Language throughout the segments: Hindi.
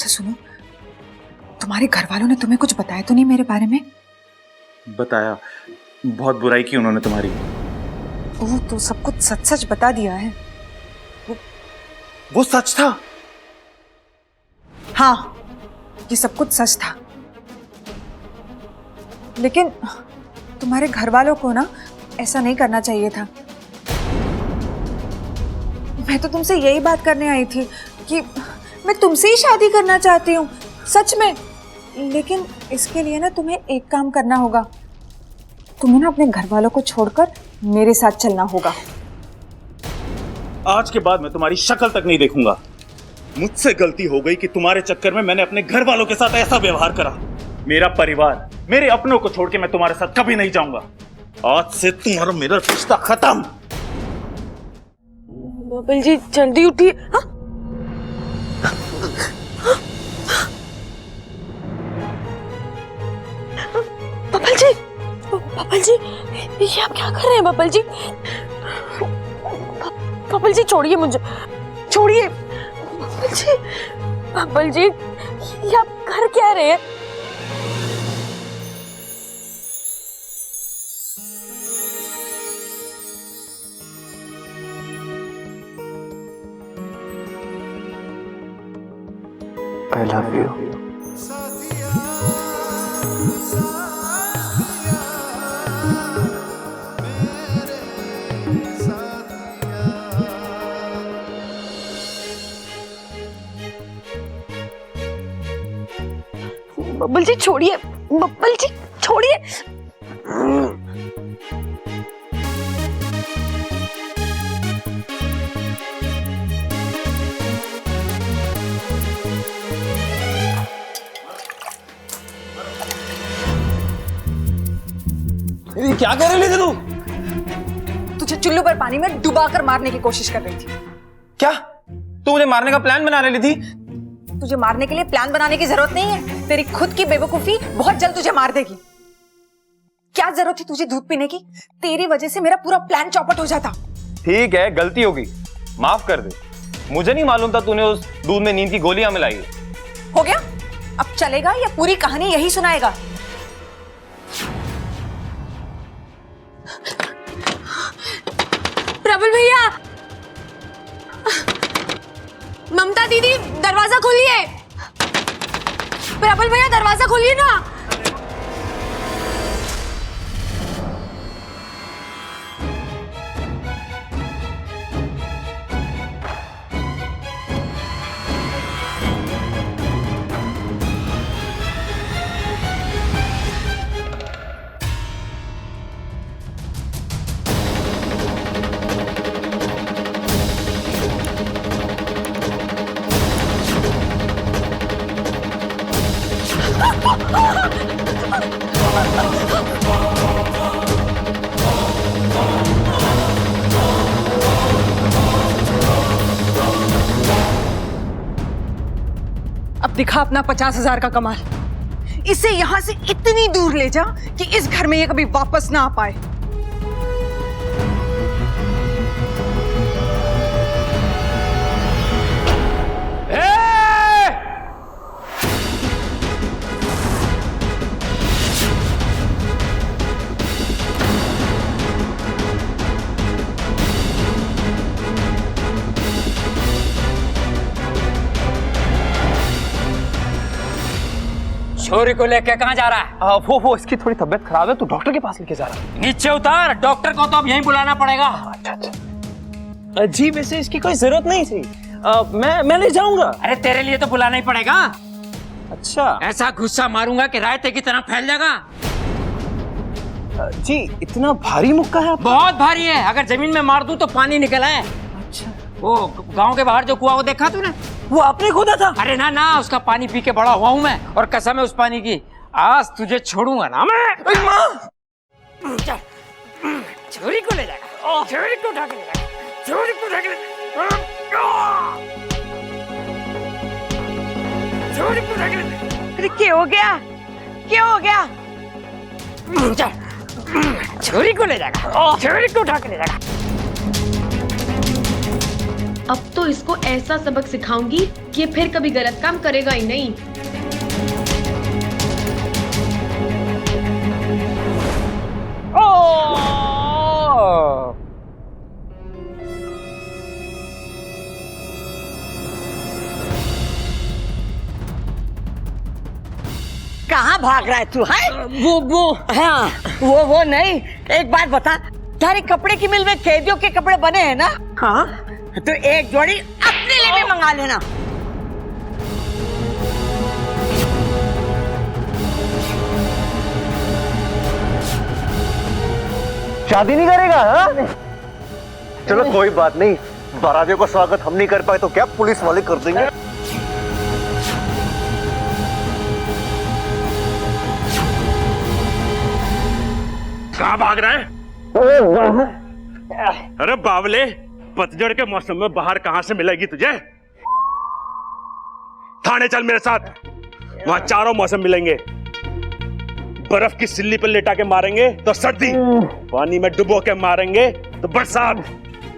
अच्छा सुनो, तुम्हारे घर वालों ने तुम्हें कुछ बताया तो नहीं मेरे बारे में? बताया, बहुत बुराई की उन्होंने तुम्हारी। ओह, तो सब कुछ सच सच बता दिया है? वो सच था? हाँ, ये सब कुछ सच था। लेकिन तुम्हारे घर वालों को ना ऐसा नहीं करना चाहिए था। मैं तो तुमसे यही बात करने आई थी कि मैं तुमसे ही शादी करना चाहती हूँ, सच में। लेकिन इसके लिए ना तुम्हें एक काम करना होगा। तुम्हें ना अपने घर वालों को छोड़कर मेरे साथ चलना होगा। आज के बाद मैं तुम्हारी शक्ल तक नहीं देखूंगा। मुझसे गलती हो गई कि तुम्हारे चक्कर में मैंने अपने घर वालों के साथ ऐसा व्यवहार करा। मेरा परिवार, मेरे अपनों को छोड़ के मैं तुम्हारे साथ कभी नहीं जाऊंगा। आज से तुम्हारा मेरा रिश्ता खत्म। बबल जी जल्दी उठिए। बबल जी, बबल जी, ये आप क्या कर रहे हैं बबल जी? बबल जी छोड़िए मुझे, छोड़िए बबल जी। बबल जी, ये आप कर क्या रहे हैं? I love you. बबल जी छोड़िए, बबल जी छोड़िए। क्या कर रही थी तू? तुझे चुल्लू पर पानी में डुबाकर मारने की कोशिश कर रही थी। क्या तू मुझे मारने का प्लान बना रही थी? तुझे मारने के लिए प्लान बनाने की जरूरत नहीं है। तेरी खुद की बेवकूफी बहुत जल्द तुझे मार देगी। क्या जरूरत थी तुझे दूध पीने की? तेरी वजह से मेरा पूरा प्लान चौपट हो जाता। ठीक है, गलती होगी, माफ कर दे। मुझे नहीं मालूम था तूने उस दूध में नींद की गोलियां मिलाई है। हो गया? अब चलेगा या पूरी कहानी यही सुनाएगा? प्रबल भैया, ममता दीदी दरवाजा खोलिए। प्रबल भैया दरवाजा खोलिए ना। अब दिखा अपना 50,000 का कमाल। इसे यहां से इतनी दूर ले जा कि इस घर में ये कभी वापस ना आ पाए। छोरी को लेके कहाँ जा रहा है? वो इसकी थोड़ी तबीयत खराब है, तो डॉक्टर के पास लेके जा रहा है। नीचे उतार, डॉक्टर को तो अब यहीं बुलाना पड़ेगा। अच्छा अच्छा जी, वैसे इसकी कोई जरूरत नहीं थी। मैं ले जाऊंगा। अरे तेरे लिए तो बुलाना ही पड़ेगा। अच्छा ऐसा गुस्सा मारूंगा कि रायते की तरह फैल जाएगा। जी, इतना भारी मुक्का है? बहुत भारी है, अगर जमीन में मार दूं तो पानी निकल आए। अच्छा, वो गांव के बाहर जो कुआं वो देखा तूने? वो आपने खोदा था? अरे ना ना, उसका पानी पी के बड़ा हुआ हूं मैं, और कसम है उस पानी की, आज तुझे छोड़ूंगा ना मैं। माँ, छोरी को ले जाएगा, छोरी को उठा के ले जाएगा, छोरी को उठा के ले छोरी को उठा के ले जाएगा। अरे क्या हो गया? क्या हो गया? छोरी को ले जाएगा, छोरी को उठा के ले जाएगा। अब तो इसको ऐसा सबक सिखाऊंगी कि ये फिर कभी गलत काम करेगा ही नहीं। कहाँ भाग रहा है तू? है वो हाँ, वो नहीं। एक बात बता, तारे कपड़े की मिल में कैदियों के कपड़े बने हैं ना? हाँ, तो एक जोड़ी अपने लिए भी मंगा लेना। शादी नहीं करेगा? हाँ? चलो कोई बात नहीं, बारातियों का स्वागत हम नहीं कर पाए तो क्या पुलिस वाले कर देंगे। कहाँ भाग रहा है? अरे बावले, पतझड़ के मौसम में बाहर कहां से मिलेगी तुझे? थाने चल मेरे साथ, वहां चारों मौसम मिलेंगे। बर्फ की सिल्ली पर लेटा के मारेंगे तो सर्दी, पानी में डुबो के मारेंगे तो बरसात,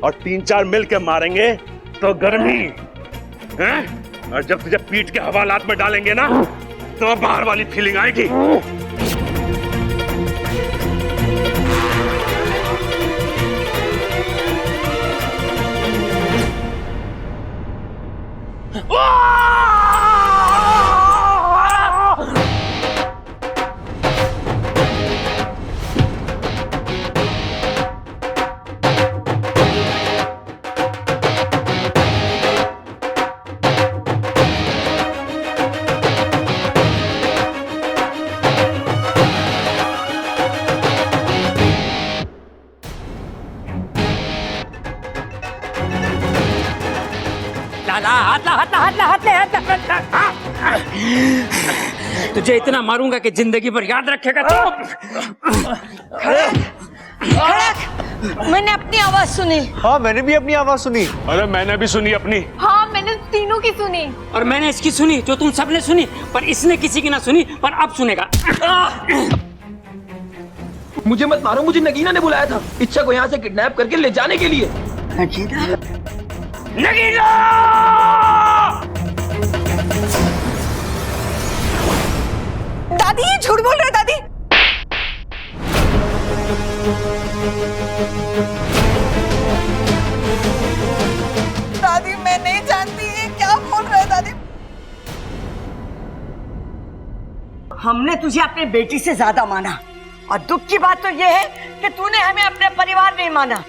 और 3-4 मिल के मारेंगे तो गर्मी हैं? और जब तुझे पीठ के हवालात में डालेंगे ना तो बाहर वाली फीलिंग आएगी। तुझे इतना मारूंगा कि जिंदगी भर याद रखेगा तो। मैंने अपनी आवाज सुनी। हाँ, मैंने भी अपनी आवाज सुनी। अरे मैंने भी सुनी अपनी। हाँ, मैंने तीनों की सुनी। और मैंने इसकी सुनी जो तुम सबने सुनी, पर इसने किसी की ना सुनी, पर अब सुनेगा। मुझे मत मारो, मुझे नगीना ने बुलाया था इच्छा को यहाँ से किडनैप करके ले जाने के लिए। नगीना! दादी ये झूठ बोल रहे हैं दादी। दादी मैं नहीं जानती, ये क्या बोल रहे हैं दादी? हमने तुझे अपनी बेटी से ज्यादा माना, और दुख की बात तो यह है कि तूने हमें अपने परिवार नहीं माना।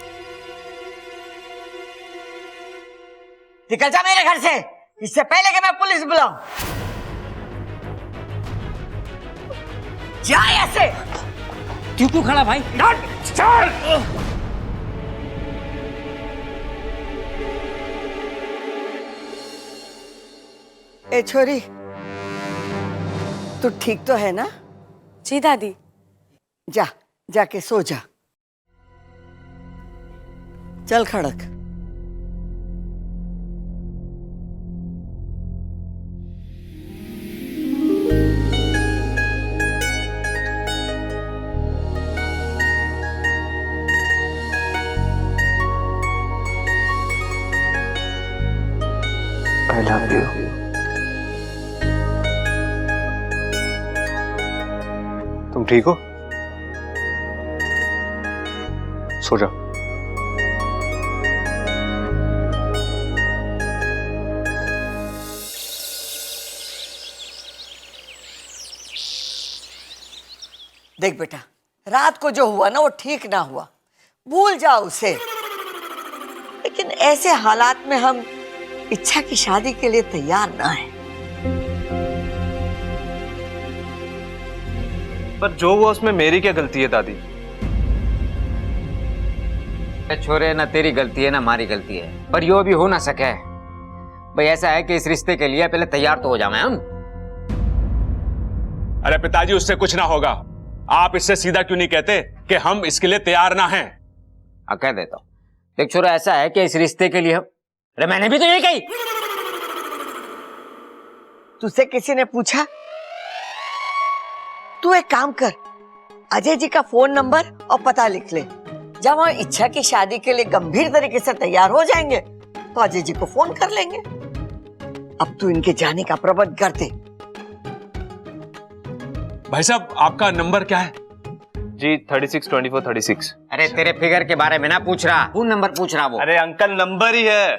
निकल जा मेरे घर से, इससे पहले कि मैं पुलिस बुलाऊं। जा ऐसे। क्यों खड़ा भाई? चल! ए छोरी, तू ठीक तो है ना? जी दादी। जा, जाके सो जा। चल खड़क। I love you. तुम ठीक हो? सो जा। देख बेटा, रात को जो हुआ ना वो ठीक ना हुआ, भूल जाओ उसे। लेकिन ऐसे हालात में हम इच्छा की शादी के लिए तैयार ना है। पर जो हुआ उसमें मेरी क्या गलती है दादी? छोरे, ना तेरी गलती है ना हमारी गलती है, पर यो भी हो ना सके। भाई ऐसा है कि इस रिश्ते के लिए पहले तैयार तो हो जाए हम। अरे पिताजी, उससे कुछ ना होगा। आप इससे सीधा क्यों नहीं कहते कि हम इसके लिए तैयार ना हैं? कह देता हूं। देख छोरा, ऐसा है कि इस रिश्ते के लिए अरे मैंने भी तो ये कही। तुझसे किसी ने पूछा? तू एक काम कर, अजय जी का फोन नंबर और पता लिख ले। जब हम इच्छा की शादी के लिए गंभीर तरीके से तैयार हो जाएंगे तो अजय जी को फोन कर लेंगे। अब तू इनके जाने का प्रबंध कर दे। भाई साहब आपका नंबर क्या है? जी 362436। अरे तेरे फिगर के बारे में ना पूछ रहा, फोन नंबर पूछ रहा वो। अरे अंकल नंबर ही है।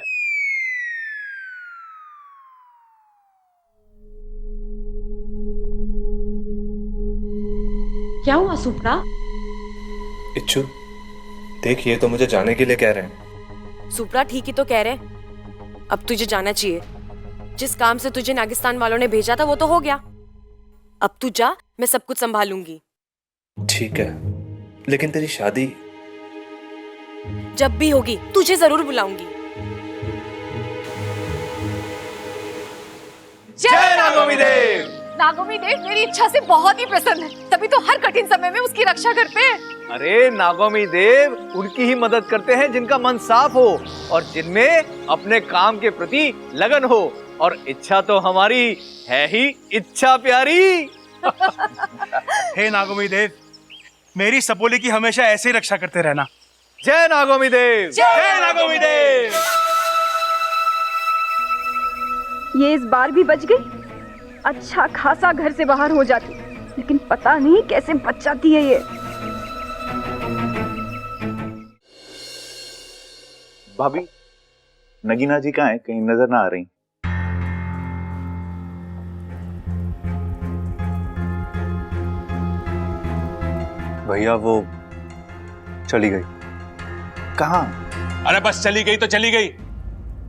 क्या हुआ सुप्रा? इच्छु, देख ये तो मुझे जाने के लिए कह रहे हैं। सुप्रा ठीक ही तो कह रहे। अब तुझे जाना चाहिए। जिस काम से तुझे नागिस्तान वालों ने भेजा था वो तो हो गया। अब तू जा, मैं सब कुछ संभालूंगी। ठीक है, लेकिन तेरी शादी? जब भी होगी तुझे जरूर बुलाऊंगी। जय नागोमी देव। नागोमी देव मेरी इच्छा से बहुत ही प्रसन्न है, तभी तो हर कठिन समय में उसकी रक्षा करते हैं। अरे नागोमी देव उनकी ही मदद करते हैं जिनका मन साफ हो और जिनमें अपने काम के प्रति लगन हो, और इच्छा तो हमारी है ही इच्छा प्यारी। हे नागोमी देव, मेरी सपोली की हमेशा ऐसे ही रक्षा करते रहना। जय नागोमी देव। जय नागोमी देव। ये इस बार भी बच गई। अच्छा खासा घर से बाहर हो जाती, लेकिन पता नहीं कैसे बच जाती है ये। भाभी, नगीना जी कहाँ है? कहीं नजर ना आ रही। भैया वो चली गई। कहाँ? अरे बस चली गई तो चली गई।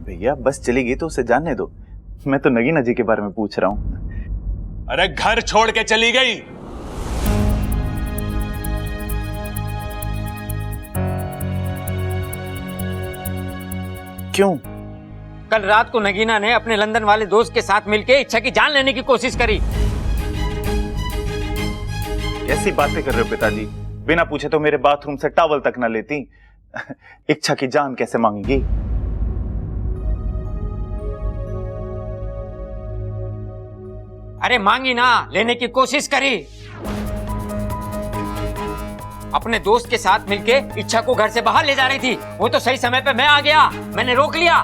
भैया बस चली गई तो उसे जाने दो, मैं तो नगीना जी के बारे में पूछ रहा हूँ। अरे घर छोड़ के चली गई। क्यों? कल रात को नगीना ने अपने लंदन वाले दोस्त के साथ मिलकर इच्छा की जान लेने की कोशिश करी। ऐसी बातें कर रहे हो पिताजी? बिना पूछे तो मेरे बाथरूम से टॉवल तक ना लेती। इच्छा की जान कैसे मांगेगी? अरे मांगी ना, लेने की कोशिश करी। अपने दोस्त के साथ मिलके इच्छा को घर से बाहर ले जा रही थी। वो तो सही समय पे मैं आ गया, मैंने रोक लिया।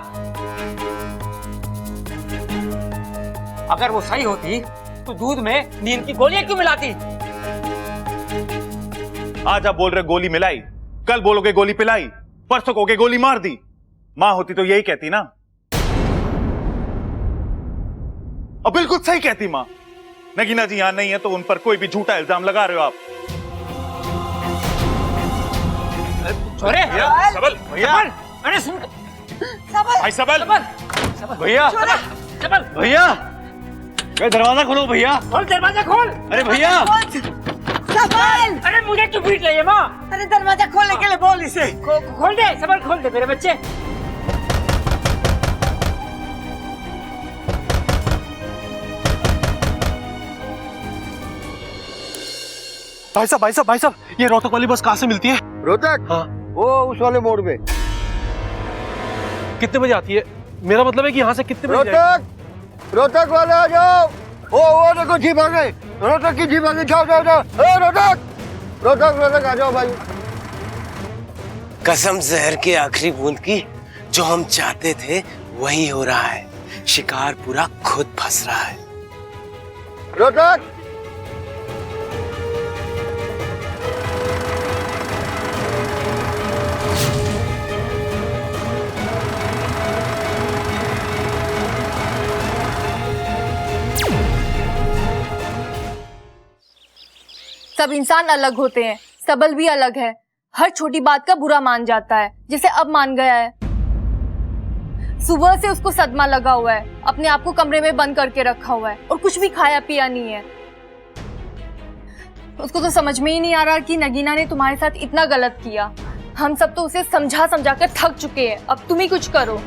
अगर वो सही होती तो दूध में नींद की गोलियां क्यों मिलाती? आज आप बोल रहे गोली मिलाई, कल बोलोगे गोली पिलाई, परसों कहोगे गोली मार दी। मां होती तो यही कहती ना। अब बिल्कुल सही कहती मां। नगीना जी यहां नहीं है तो उन पर कोई भी झूठा इल्जाम लगा रहे हो आप। छोरे सबल भैया, अरे सुन भाई सबल भैया सबल भैया दरवाजा खोलो भैया। खोल दरवाजा खोल। अरे भैया सबल, अरे मुझे क्यों पीट रही है माँ? अरे दरवाजा खोलने के लिए बोल इसे। खोल दे सबल, खोल दे मेरे बच्चे। भाई साहब, ये रोहतक वाली बस कहाँ से मिलती है? रोहतक? हाँ। वो उस वाले मोड़ पे। कितने बजे आती है? मेरा मतलब है कि यहाँ से कितने बजे जाएगी? रोहतक वाले आ जाओ। वो देखो जीप आ गई, रोहतक की जीप आ गई। जाओ जाओ जाओ। रोहतक आ जाओ भाई। कसम जहर के आखिरी बूंद की, जो हम चाहते थे वही हो रहा है। शिकार पूरा खुद फंस रहा है। रोहतक सब इंसान अलग होते हैं, सबल भी अलग है। हर छोटी बात का बुरा मान जाता है, जैसे अब मान गया है। सुबह से उसको सदमा लगा हुआ है, अपने आप को कमरे में बंद करके रखा हुआ है और कुछ भी खाया पिया नहीं है। उसको तो समझ में ही नहीं आ रहा कि नगीना ने तुम्हारे साथ इतना गलत किया। हम सब तो उसे समझा समझा कर थक चुके हैं, अब तुम ही कुछ करो।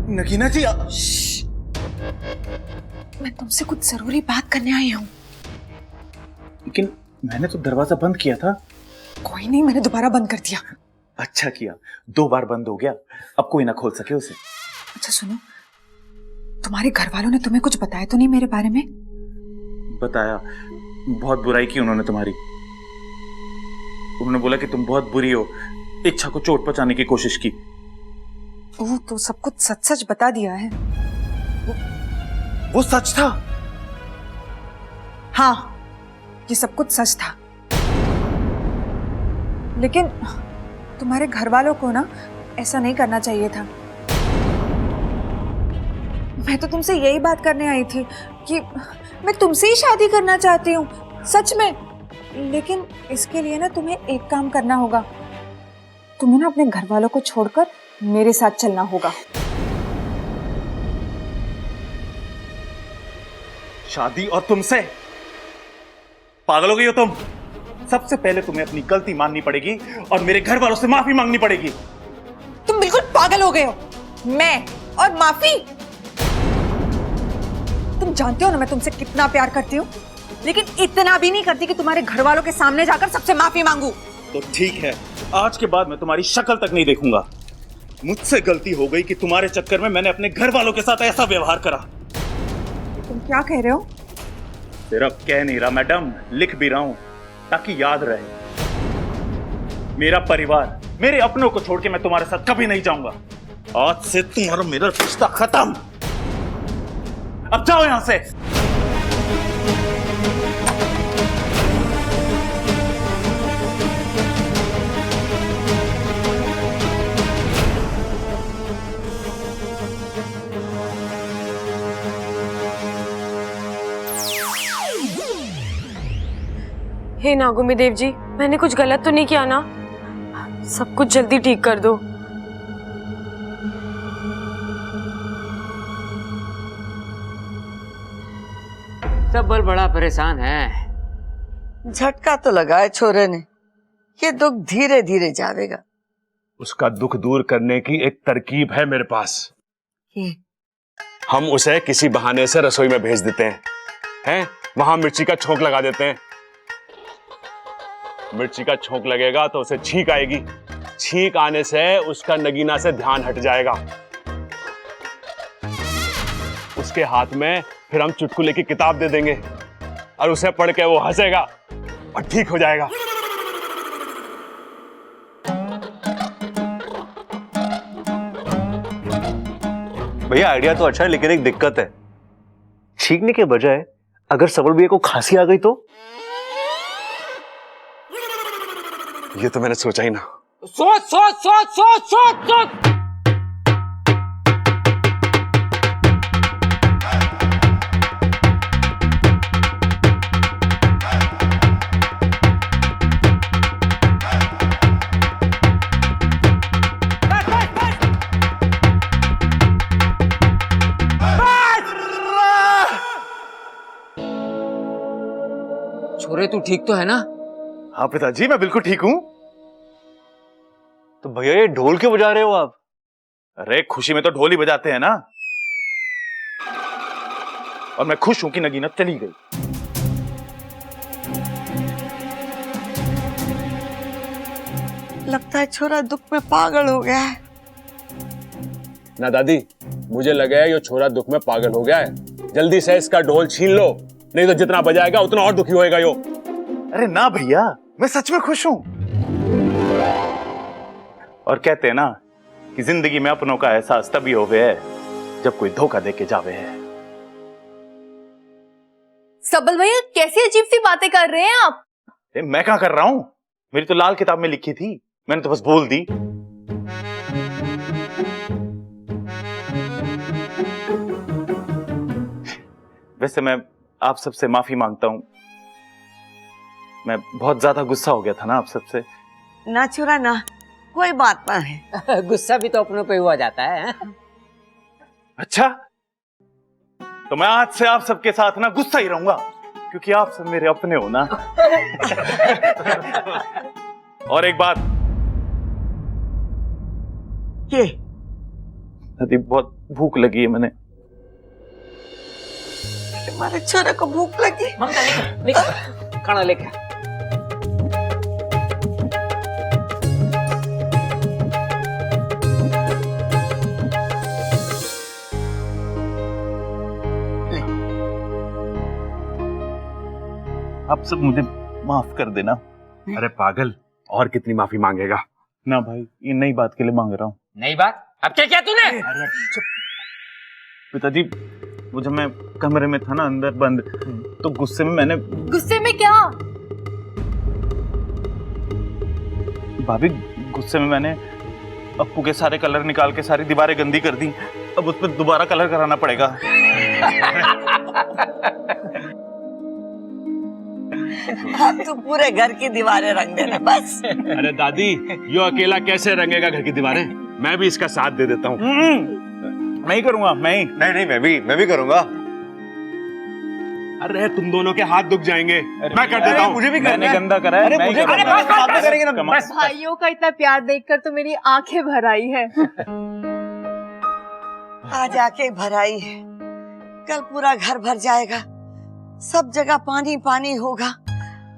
नगीना जी मैं तुमसे कुछ जरूरी बात करने आई हूँ। लेकिन मैंने तो दरवाजा बंद किया था। कोई नहीं, मैंने दोबारा बंद कर दिया। अच्छा किया, 2 बार बंद हो गया, अब कोई ना खोल सके उसे। अच्छा सुनो, तुम्हारे घर वालों ने तुम्हें कुछ बताया तो नहीं मेरे बारे में? बताया, बहुत बुराई की उन्होंने तुम्हारी। उन्होंने बोला कि तुम बहुत बुरी हो, इच्छा को चोट पहुंचाने की कोशिश की। वो तो सब कुछ सच सच बता दिया है। वो सच था? हाँ, ये सब कुछ सच था, लेकिन तुम्हारे घर वालों को ना ऐसा नहीं करना चाहिए था। मैं तो तुमसे यही बात करने आई थी कि मैं तुमसे ही शादी करना चाहती हूँ, सच में। लेकिन इसके लिए ना तुम्हें एक काम करना होगा। तुम्हें ना अपने घर वालों को छोड़कर मेरे साथ चलना होगा। शादी और तुमसे? पागल हो गई हो तुम? सबसे पहले तुम्हें अपनी गलती माननी पड़ेगी और मेरे घर वालों से माफी मांगनी पड़ेगी। तुम बिल्कुल पागल हो गए हो। मैं और माफी? तुम जानते हो ना मैं तुमसे कितना प्यार करती हूँ, लेकिन इतना भी नहीं करती कि तुम्हारे घर वालों के सामने जाकर सबसे माफी मांगू। तो ठीक है, आज के बाद मैं तुम्हारी शक्ल तक नहीं देखूंगा। मुझसे गलती हो गई कि तुम्हारे चक्कर में मैंने अपने घर वालों के साथ ऐसा व्यवहार करा। तुम क्या कह रहे हो? सिर्फ कह नहीं रहा मैडम, लिख भी रहा हूं ताकि याद रहे। मेरा परिवार, मेरे अपनों को छोड़ के मैं तुम्हारे साथ कभी नहीं जाऊंगा। आज से तुम्हारा मेरा रिश्ता खत्म। अब जाओ यहां से। हे नागुमी देव जी, मैंने कुछ गलत तो नहीं किया ना? सब कुछ जल्दी ठीक कर दो। सब बल बड़ा परेशान है। झटका तो लगा है छोरे ने, ये दुख धीरे धीरे जाएगा। उसका दुख दूर करने की एक तरकीब है मेरे पास। हम उसे किसी बहाने से रसोई में भेज देते हैं, वहां मिर्ची का छोंक लगा देते हैं। मिर्ची का छोंक लगेगा तो उसे छींक आएगी। छींक आने से उसका नगीना से ध्यान हट जाएगा। उसके हाथ में फिर हम चुटकुले की किताब दे देंगे और उसे पढ़ के वो हंसेगा और ठीक हो जाएगा। भैया आइडिया तो अच्छा है, लेकिन एक दिक्कत है। छींकने के बजाय अगर सबल भैया को खांसी आ गई तो? ये तो मैंने सोचा ही ना। सोच सोच सोच सोच सोच सोच। छोरे तू ठीक तो है ना? हाँ पिताजी, मैं बिल्कुल ठीक हूं। तो भैया ये ढोल क्यों बजा रहे हो आप? अरे खुशी में तो ढोल ही बजाते हैं ना। और मैं खुश हूं कि नगीना चली गई। लगता है छोरा दुख में पागल हो गया है। ना दादी, मुझे लगा है ये छोरा दुख में पागल हो गया है। जल्दी से इसका ढोल छीन लो, नहीं तो जितना बजाएगा उतना और दुखी होएगा यो। अरे ना भैया, मैं सच में खुश हूं। और कहते हैं ना कि जिंदगी में अपनों का एहसास तभी होवे है जब कोई धोखा दे के जावे है। सबल भैया कैसी अजीब सी बातें कर रहे हैं आप? मैं क्या कर रहा हूं? मेरी तो लाल किताब में लिखी थी, मैंने तो बस बोल दी। वैसे मैं आप सबसे माफी मांगता हूं। मैं बहुत ज्यादा गुस्सा हो गया था ना आप सबसे। ना छोरा ना, कोई बात ना है। गुस्सा भी तो अपनों पे हुआ जाता है। अच्छा, तो मैं आज से आप सबके साथ ना गुस्सा ही रहूंगा, क्योंकि आप सब मेरे अपने हो ना। और एक बात, ये नदी बहुत भूख लगी है। मैंने तुम्हारे छोरे को भूख लगी? खाना लेके सब मुझे माफ कर देना। अरे पागल, और कितनी माफी मांगेगा? ना भाई, ये नई बात के लिए मांग रहा हूँ। नई बात? अब क्या किया तूने? पिताजी, वो जब मैं कमरे में था ना अंदर बंद, तो गुस्से में मैंने। गुस्से में क्या? भाभी, गुस्से में मैंने अप्पू के सारे कलर निकाल के सारी दीवारें गंदी कर दी। अब उस पर दोबारा कलर कराना पड़ेगा। अब तो पूरे घर की दीवारें रंग देना बस। अरे दादी, यो अकेला कैसे रंगेगा घर की दीवारें? मैं भी इसका साथ दे देता हूँ। मैं ही करूंगा, मैं ही। नहीं, मैं भी करूंगा। अरे तुम दोनों के हाथ दुख जाएंगे, मैं कर देता हूँ। मुझे भी मैंने गंदा करा है। मैं ही करूंगा। भाइयों का इतना प्यार देखकर तो मेरी आंखें भर आई है। आज आके भराई है, कल पूरा घर भर जाएगा, सब जगह पानी पानी होगा,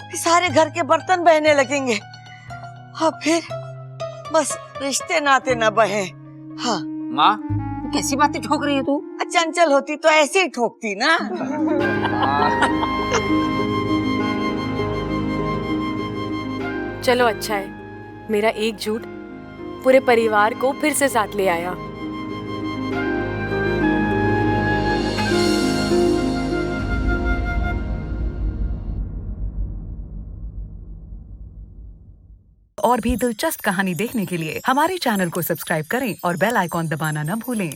फिर सारे घर के बर्तन बहने लगेंगे और फिर बस रिश्ते नाते न बहे। हाँ माँ, कैसी बातें ठोक रही है तू? चंचल होती तो ऐसे ही ठोकती ना। चलो अच्छा है, मेरा एक झूठ पूरे परिवार को फिर से साथ ले आया। और भी दिलचस्प कहानी देखने के लिए हमारे चैनल को सब्सक्राइब करें और बेल आइकॉन दबाना न भूलें।